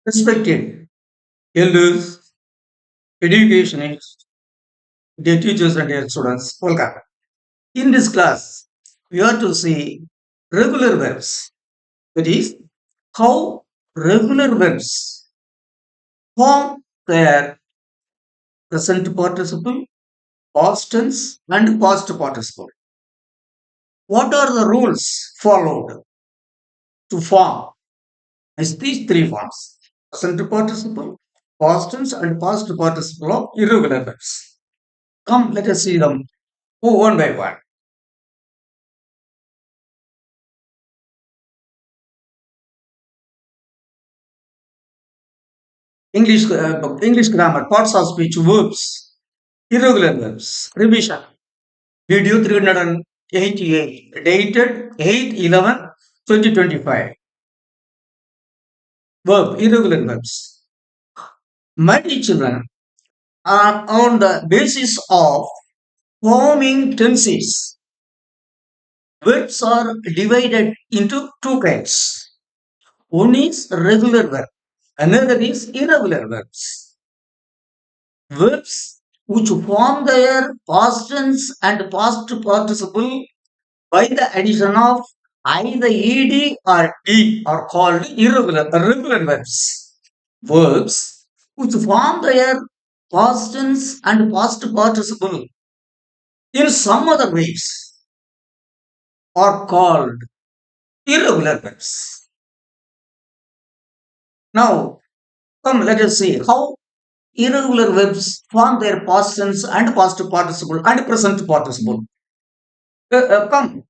Respected elders, educationists, dear teachers and dear students, welcome. In this class, we are to see regular verbs. That is, how regular verbs form their present participle, past tense, and past participle. What are the rules followed to form is these three forms: present participle, past tense, and past participle of irregular verbs. Come, let us see them one by one. English grammar, parts of speech, verbs, irregular verbs, revision. Video 388, dated 8/11/2025. Verb, irregular verbs. My children are on the basis of forming tenses. Verbs are divided into two kinds. One is regular verb, another is irregular verbs. Verbs which form their past tense and past participle by the addition of either ed or d are called regular verbs. Verbs which form their past tense and past participle in some other ways are called irregular verbs. Now, come let us see how irregular verbs form their past tense and past participle and present participle. Come,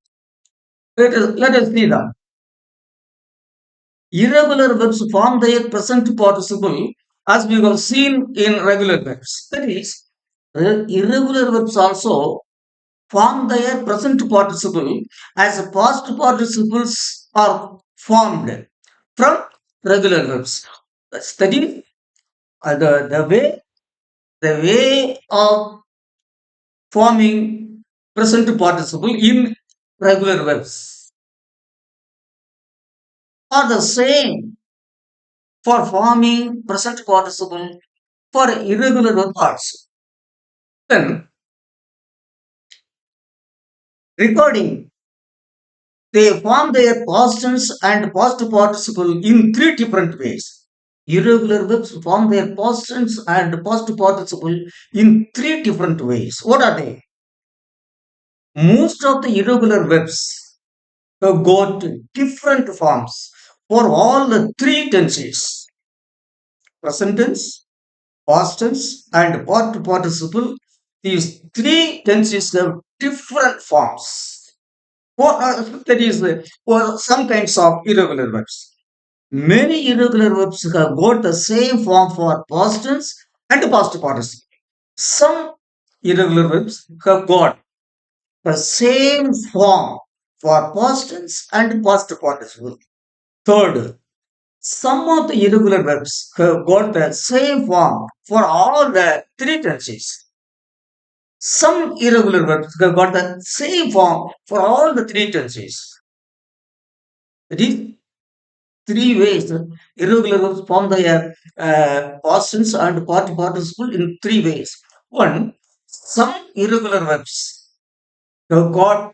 let us see them. Irregular verbs form their present participle as we have seen in regular verbs. That is, irregular verbs also form their present participle as past participles are formed from regular verbs. That is, the way of forming present participle in regular verbs are the same for forming present participle for irregular verb also. Then, recording, they form their past tense and past participle in three different ways. Irregular verbs form their past tense and past participle in three different ways. What are they? Most of the irregular verbs have got different forms for all the three tenses: present tense, past tense, and past participle. These three tenses have different forms. That is, for some kinds of irregular verbs. Many irregular verbs have got the same form for past tense and past participle. Some irregular verbs have got the same form for past tense and past participle. Third, some of the irregular verbs have got the same form for all the three tenses. Some irregular verbs have got the same form for all the three tenses. That is, three ways irregular verbs form their past tense and past participle in three ways. One, some irregular verbs have got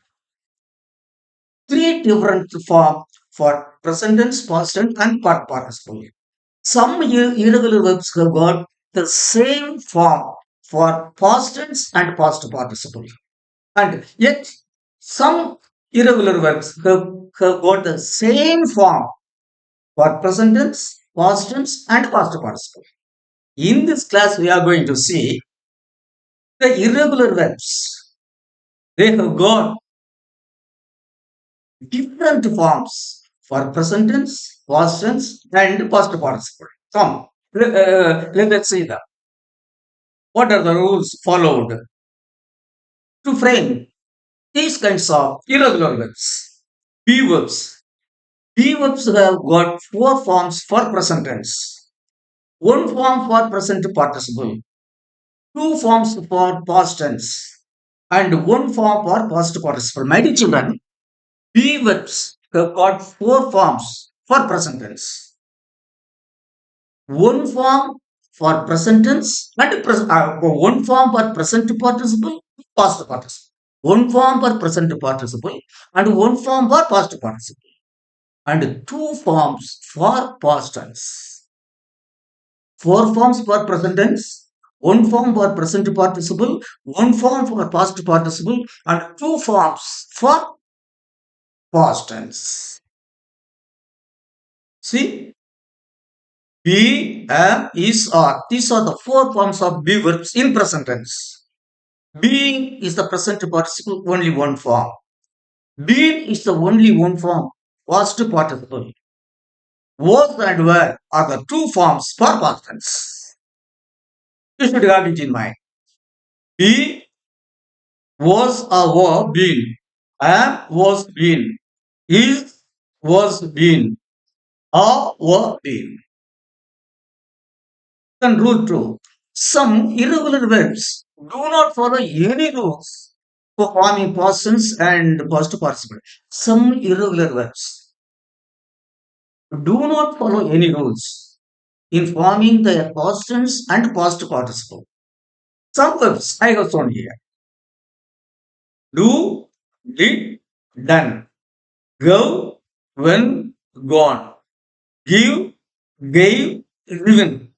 three different form for present tense, past tense, and past participle. Some irregular verbs have got the same form for past tense and past participle. And yet, some irregular verbs have got the same form for present tense, past tense, and past participle. In this class, we are going to see the irregular verbs. They have got different forms for present tense, past tense, and past participle. Come, let's see that. What are the rules followed to frame these kinds of irregular verbs? P verbs. P verbs have got four forms for present tense, one form for present participle, two forms for past tense, and one form for past participle. My dear children, P verbs have got four forms for present tense. One form for present tense and one form for present participle, past participle. One form for present participle and one form for past participle. And two forms for past tense. Four forms for present tense, one form for present participle, one form for past participle, and two forms for past tense. See, be, am, is, are. These are the four forms of be verbs in present tense. Being is the present participle, only one form. Been is the only one form, past participle. Was and were are the two forms for past tense. You should have it in mind. Be was a were been. Am was been. Is was been. Are were been. And rule 2. Some irregular verbs do not follow any rules for forming past tense and past participle. Some irregular verbs do not follow any rules in forming their past tense and past participle. Some verbs I have shown here. Do, did, done. Go, when, gone. Give, gave, given.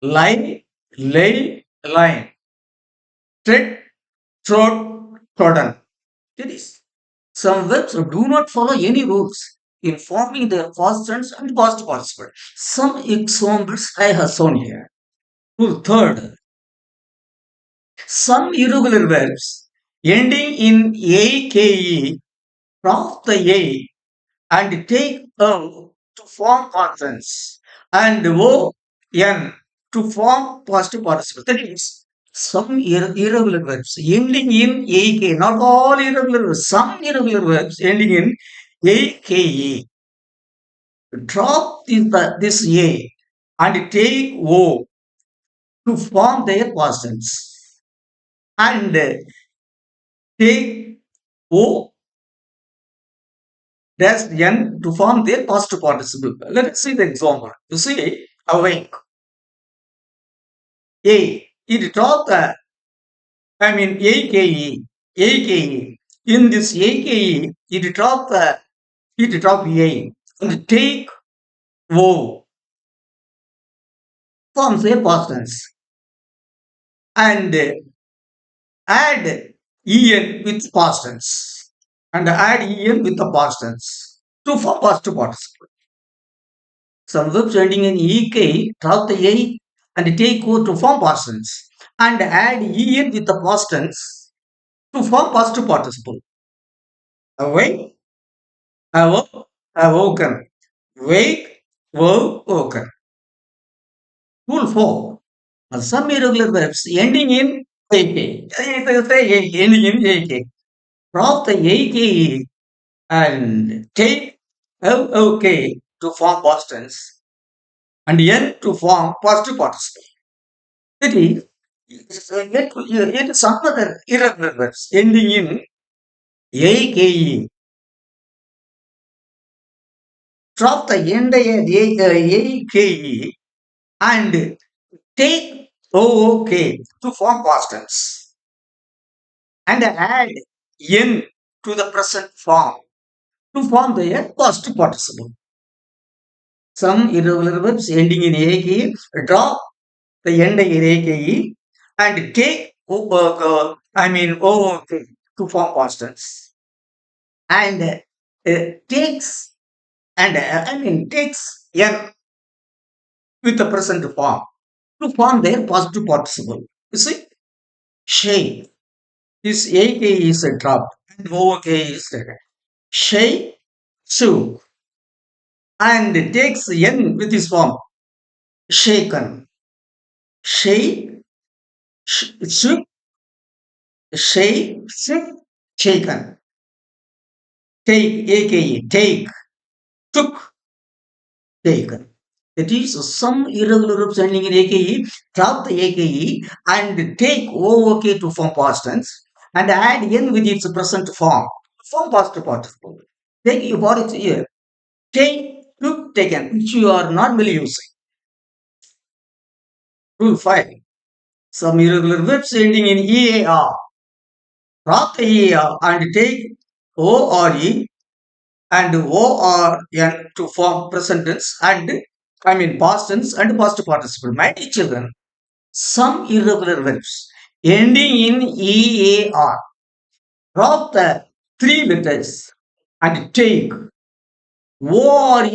Lie, lay, line. Tread, trod, trodden. That is, some verbs do not follow any rules in forming their past tense and past participle. Some examples I have shown here. Rule third, some irregular verbs ending in ake drop the a and take to form consonants and o n to form past participle. That is, some irregular verbs ending in ake, not all irregular verbs, some irregular verbs ending in ake drop this a and take o to form their past tense and take o dash n to form their past participle. Let us see the example. You see, awake. A. It dropped the, ake. Ake. In this ake, it dropped a. And take o forms their past tense. And add en with past tense. And add en with the past tense to form past participle. Some verbs ending in ek drop the a and take o to form past tense and add en with the past tense to form past participle. Awake, awoke, awoken. Wake, woke, woken. Rule 4. Some irregular verbs ending in ak. Ending in ak. Drop the ak and take ok to form past tense and n to form past participle. That is, yet some other irregular verbs ending in ake. Drop the entire ake and take ook to form past tense and add n to the present form to form the past participle. Some irregular verbs ending in ake drop the entire ake and take ook to form past tense and takes takes n with the present form to form their past participle. You see, shay. This ak is dropped and ok is taken. Shay, shook, and takes n with this form. Shaken. Shay, shook, shay, shook, shaken. Take, aka, take, took, taken. That is, some irregular verbs ending in ake, drop the ake and take ook to form past tense and add n with its present form past participle. Take you bought it here. Take, took, taken, which you are normally using. Rule 5. Some irregular verbs ending in EAR. Drop the EAR and take ORE and ORN to form present tense and past tense and past participle. My dear children, some irregular verbs ending in EAR. Drop the three letters and take ORE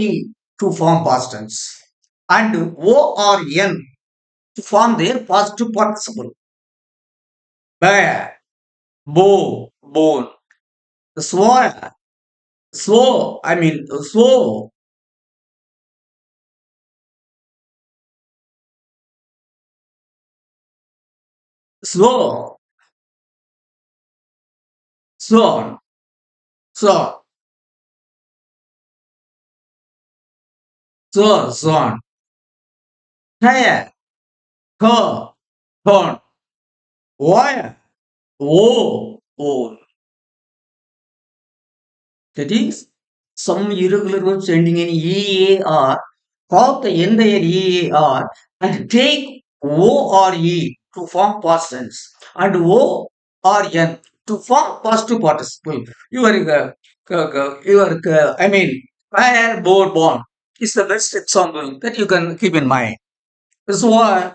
to form past tense and ORN to form their past participle. Bear, bow, bone. Swear, so, so, so, so, so, tire, car, turn, wire, oh. That is, some irregular verbs ending in EAR, copy the entire EAR and take ORE to form past tense and ORN to form past participle. Fire, board, born is the best example that you can keep in mind. Swan,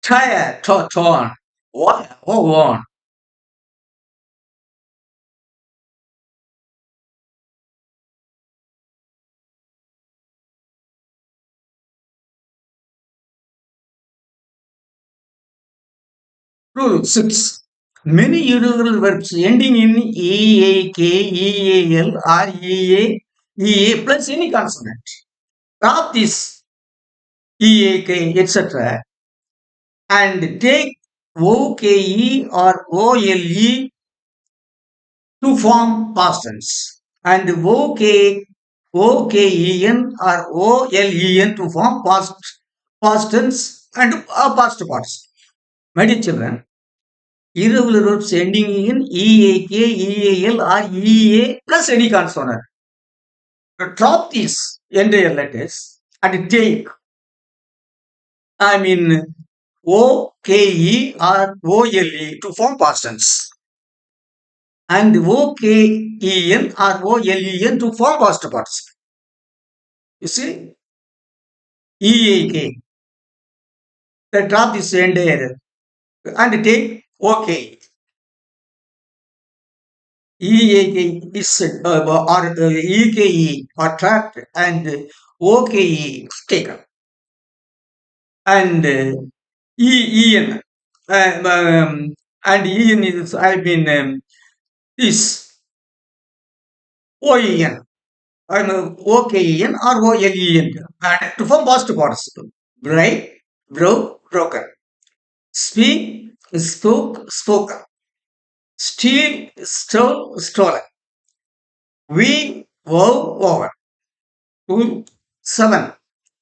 tire, torn, one. Rule 6. Many irregular verbs ending in EAK, EAL, or EA plus any consonant. Drop this EAK, etc. and take OKE or OLE to form past tense and OKEN or OLEN to form past tense and past parts. My dear children, irregular verbs ending in EAK, EAL or EA plus any consonant. Drop these entire letters and take, I mean, OKE or OLE to form past tense and OKEN or OLEN to form past parts. You see, EAK, drop this entire and take OK. EAK is or EKE are trapped and OKE taken and EN and EN is is OEN OKEN or OLEN and to form past participle. Break, broken. Speak, spoken. Steal, stolen. We, over. Rule 7.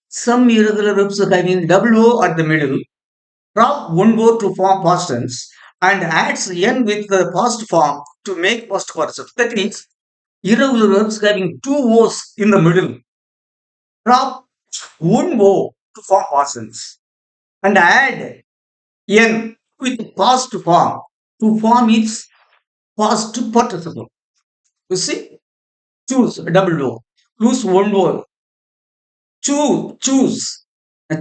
Some irregular verbs having WO at the middle. Drop one word to form past tense and adds N with the past form to make past participle. That means irregular verbs having two O's in the middle. Drop one O to form past tense and add N with past form to form its past participle. You see, choose W. Lose one word. Choose.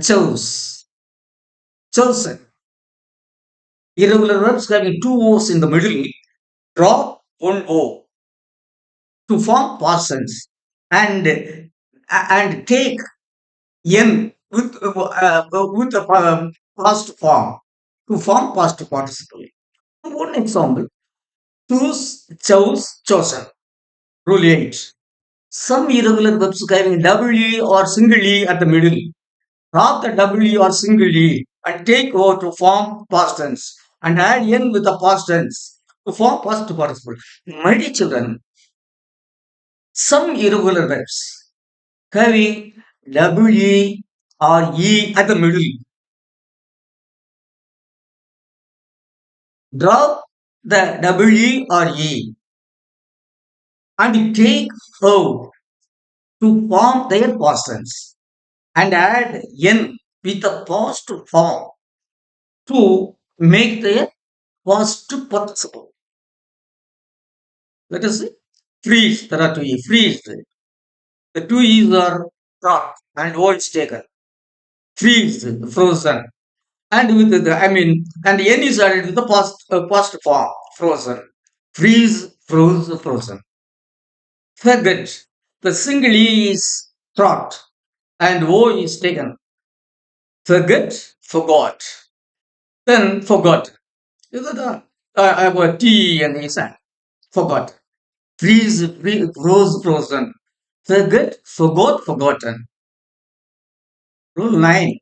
Chose. Chosen. Irregular verbs having two O's in the middle. Drop one O to form past tense and take N with the past form to form past participle. One example: choose, chose, chosen. Rule 8. Some irregular verbs having double E or single E at the middle. Drop the double E or single E and take O to form past tense and add N with the past tense to form past participle. My dear children, some irregular verbs having double E or E at the middle. Drop the double E or E and take O to form their past tense and add N with the past form to make the past participle. Let us see. Freeze, there are two E. Freeze. The two E's are brought and O is taken. Freeze, frozen. And with the, I mean, and N is added with the past form, frozen. Freeze, froze, frozen. Forget. The single E is brought and O is taken. Forget, forgot. Then forgot. You know the I have a T and E sound. Forgot. Freeze, froze, frozen. Forget, forgot, forgotten. Rule 9.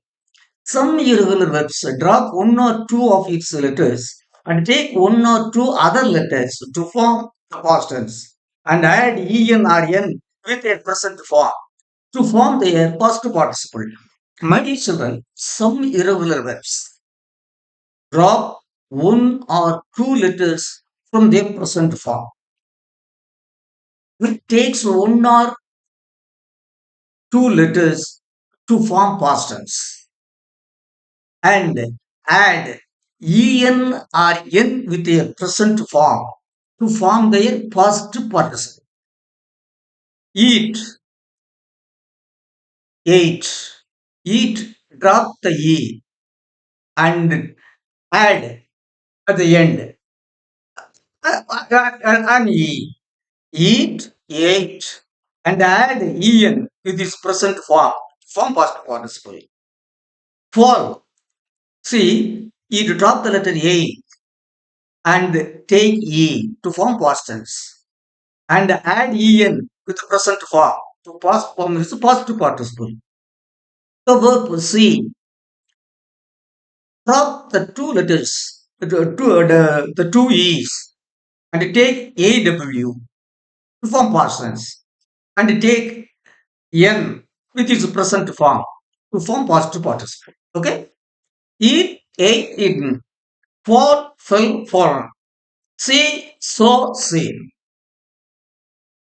Some irregular verbs drop one or two of its letters and take one or two other letters to form the past tense and add en or n with a present form to form their past participle. My dear children, some irregular verbs drop one or two letters from their present form. It takes one or two letters to form past tense and add en or n with a present form to form their past participle. Eat, ate, eat, drop the e and add at the end an e. Eat, ate, and add en with its present form past participle. Fall, see, you drop the letter A and take E to form past tense and add en with the present form to past form is past participle. The verb see, drop the two letters, the two E's and take AW to form past tense and take N with its present form to form past participle. Okay? Eat, ate, eaten. Fall, fell, fallen. See, saw, seen.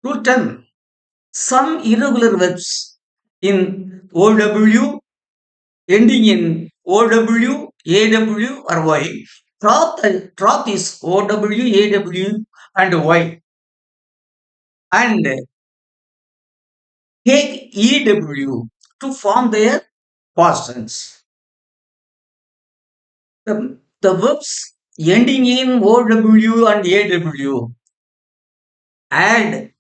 Rule 10. Some irregular verbs in OW ending in OW, AW or Y. Drop is OW, AW and Y and take EW to form their past tense. The verbs ending in OW and AW add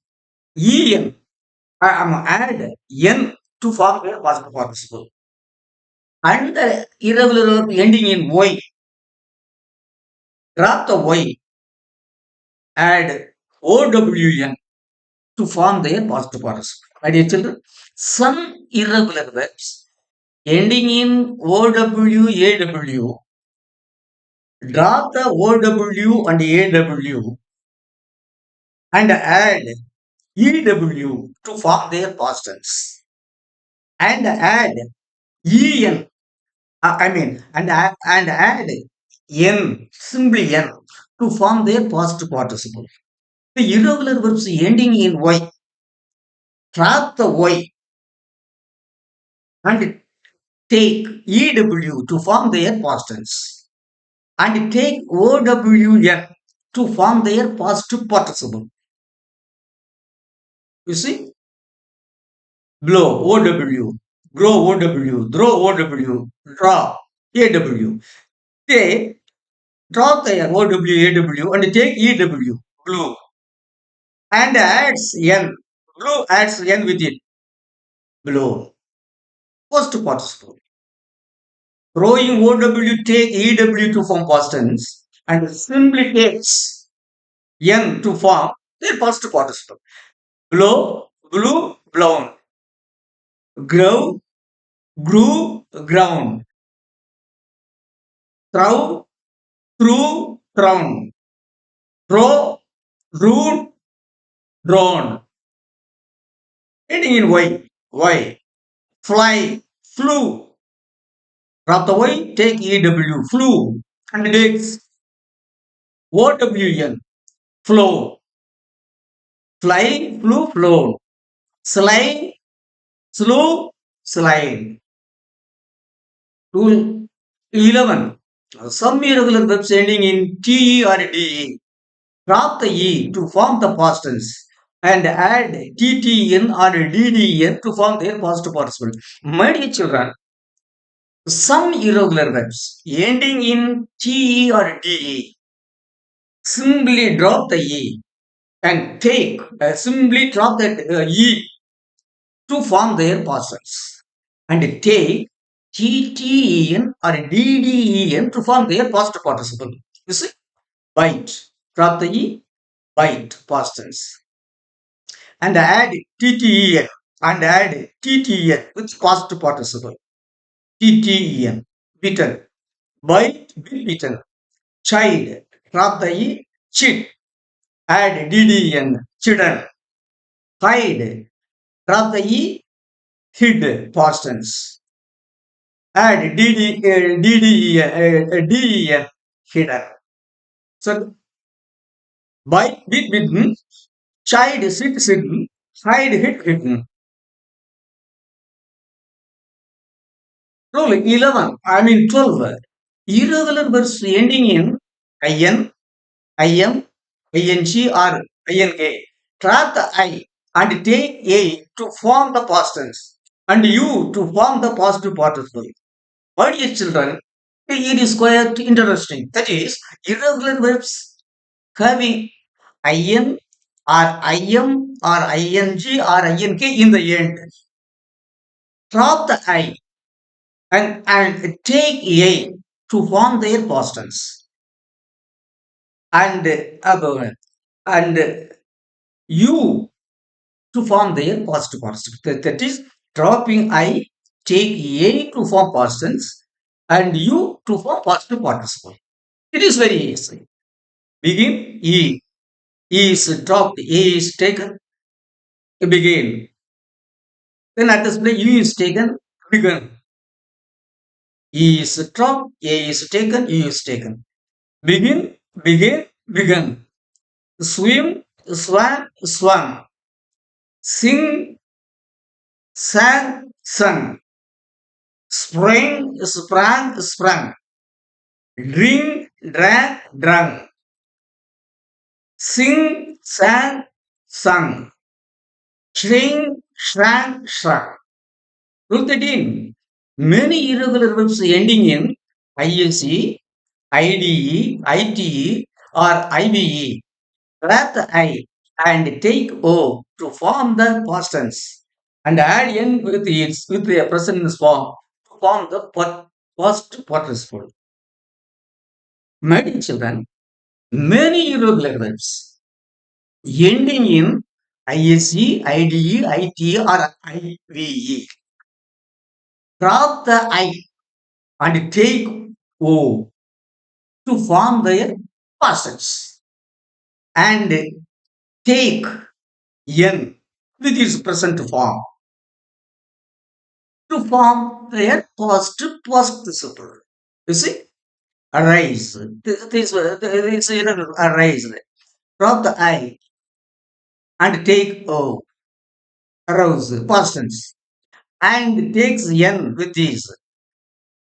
EN, add N to form their past participle. And the irregular verb ending in Y, drop the Y, add OWN to form their past participle. My dear children, some irregular verbs ending in OW, AW, drop the OW and AW and add EW to form their past tense and add EN, and add N, simply N, to form their past participle. The irregular verbs ending in Y, drop the Y and take EW to form their past tense and take OWN to form their past participle. You see, blow OW, grow OW, throw OW, draw AW. They drop their OW, AW and take EW, blue, and adds N. Blue adds N with it, blow. First participle. Throwing OW take EW to form past tense and simply takes N to form their past participle. Blow, blew, blown. Grow, grew, ground. Throw, threw, thrown. Throw, drew, drawn. Ending in Y. Y. Fly, flew. Drop the Y, take EW, flew. And it takes OWN, flow. Fly, flew, flown. Slide, slew, slide. Rule 11. Some irregular verbs ending in te or de. Drop the e to form the past tense and add ttn or ddn to form their past participle. My dear children, some irregular verbs ending in te or de simply drop the e and take simply drop that e to form their past tense and take tten or dden to form their past participle. You see, bite, drop the e, bite, past tense, and add tten and add tten with past participle. Tten, bitten, bite, beaten, child, drop the e, chid, add ddn, children, hide, drop the e, hid, past tense, add den, hidden. So bite, bit, bitten, child, sit, sidden, hide, hid, hidden. Rule 11, I mean 12. Irregular verbs ending in in, im, ing or ink. Drop the I and take a to form the past tense and you to form the past participle. My dear children, it is quite interesting. That is, irregular verbs having in or im or ing or ink in the end. Drop the I and take a to form their past tense and and you to form their past participle. That is, dropping I, take a to form past tense and you to form past participle. It is very easy. Begin e is dropped, a is taken, begin. Then at this place u is taken, begin. E is dropped, a is taken, u is taken. Begin, begin, begun. Swim, swam, swam. Sing, sang, sung. Spring, sprang, sprang. Drink, drank, drunk. Sing, sang, sung. Shrink, shrank, shrunk. Rule 13. Many irregular verbs ending in ISE, IDE, ITE, or IBE grab the I and take O to form the past tense and add N with its with the present form to form the past participle. My dear children, many irregular verbs ending in ISE, IDE, ITE, or IVE drop the I and take O to form their past tense and take N with its present form to form their past participle. You see, arise. This arise. Drop the I and take O. Arouse, past tense. And takes N with these.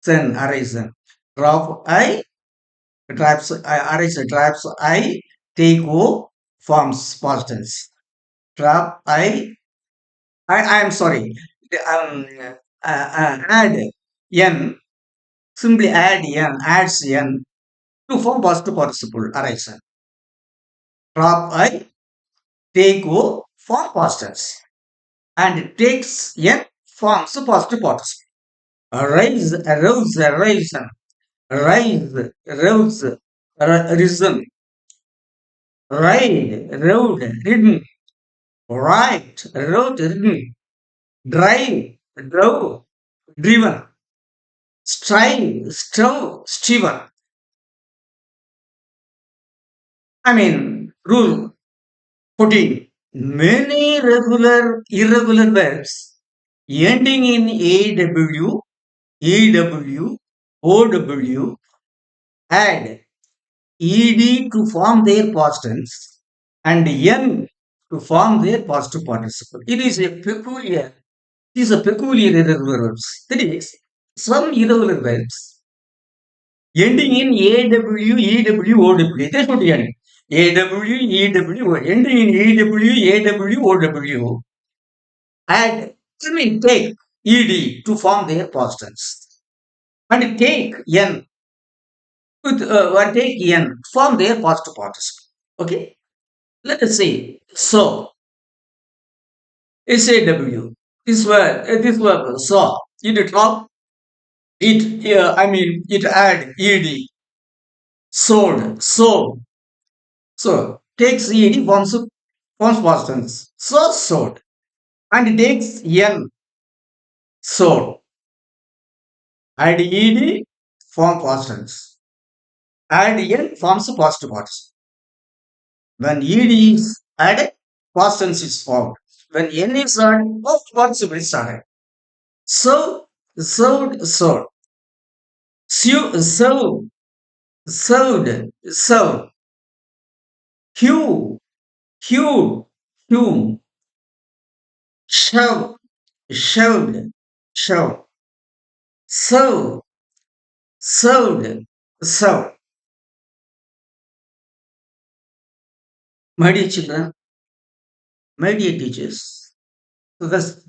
Then arise. Drop I, traps arise, traps I, take O, forms past tense. Drop I am sorry. Um, add N, simply add N, adds N to form past participle. Arise. Drop I, take O, form past tense. And takes N, forms past participle. Arise, arouse, arisen. Rise, rouse, risen. Ride, rode, ridden. Ride, rode, ridden. Drive, drove, driven. Strive, strove, striven. I mean, rule 14. Many irregular verbs ending in AW, EW, OW add ed to form their past tense and n to form their past participle. It is a peculiar irregular verbs. That is, some irregular verbs ending in AW, EW, OW. They should end. AW, EW, ending in EW, AW, OW. And take ED to form their past tense. And take N take N form their past participle. Okay. Let us say so. SAW. This verb saw. It drop. It add ed. Sold. So. So takes ed forms past tense. So sold. And it takes n sold. Add ed form past tense. Add n forms past participle. When ed is added, past tense is formed. When n is added, past participle is added. So sold sold. Served served. Hew hew hewn. Shove shoved shove. Serve served served. My dear children, my dear teachers. So that's,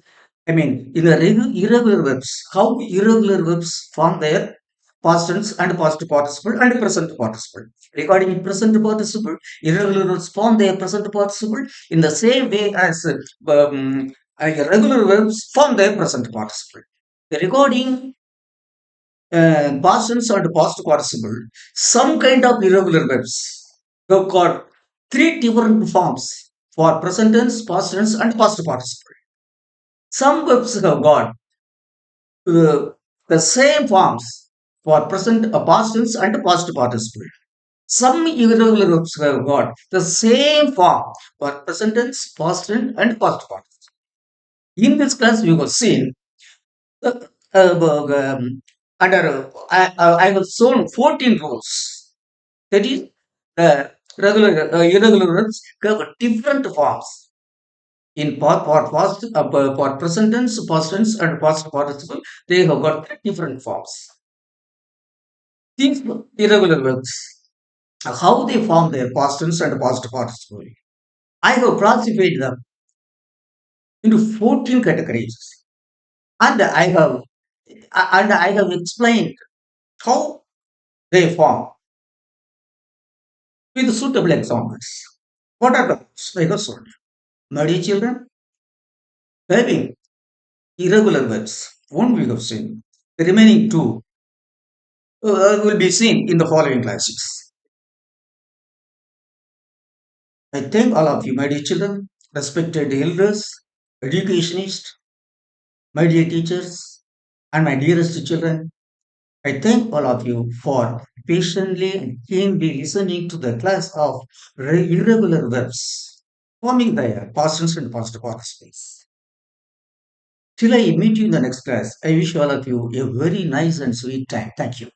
in the irregular verbs, how irregular verbs form their past tense and past participle and present participle. Regarding present participle, irregular verbs form their present participle in the same way as irregular verbs form their present participle. Regarding past tense and past participle, some kind of irregular verbs have got three different forms for present tense, past tense, and past participle. Some verbs have got uh, the same forms for present, past tense, and past participle. Some irregular verbs have got the same form for present tense, past tense, and past participle. In this class, we have seen uh, I have shown 14 rules. That is, irregular verbs have different forms in for present tense, past tense, and past participle. They have got different forms. These irregular verbs, how they form their past tense and past participle. I have classified them into 14 categories, and I have explained how they form with suitable examples. What are the rules? I have shown. My dear children, having irregular verbs, one we have seen. The remaining two will be seen in the following classes. I thank all of you, my dear children, respected elders, educationists, my dear teachers, and my dearest children. I thank all of you for patiently and keenly listening to the class of irregular verbs, forming their past tense and past participles. Till I meet you in the next class, I wish all of you a very nice and sweet time. Thank you.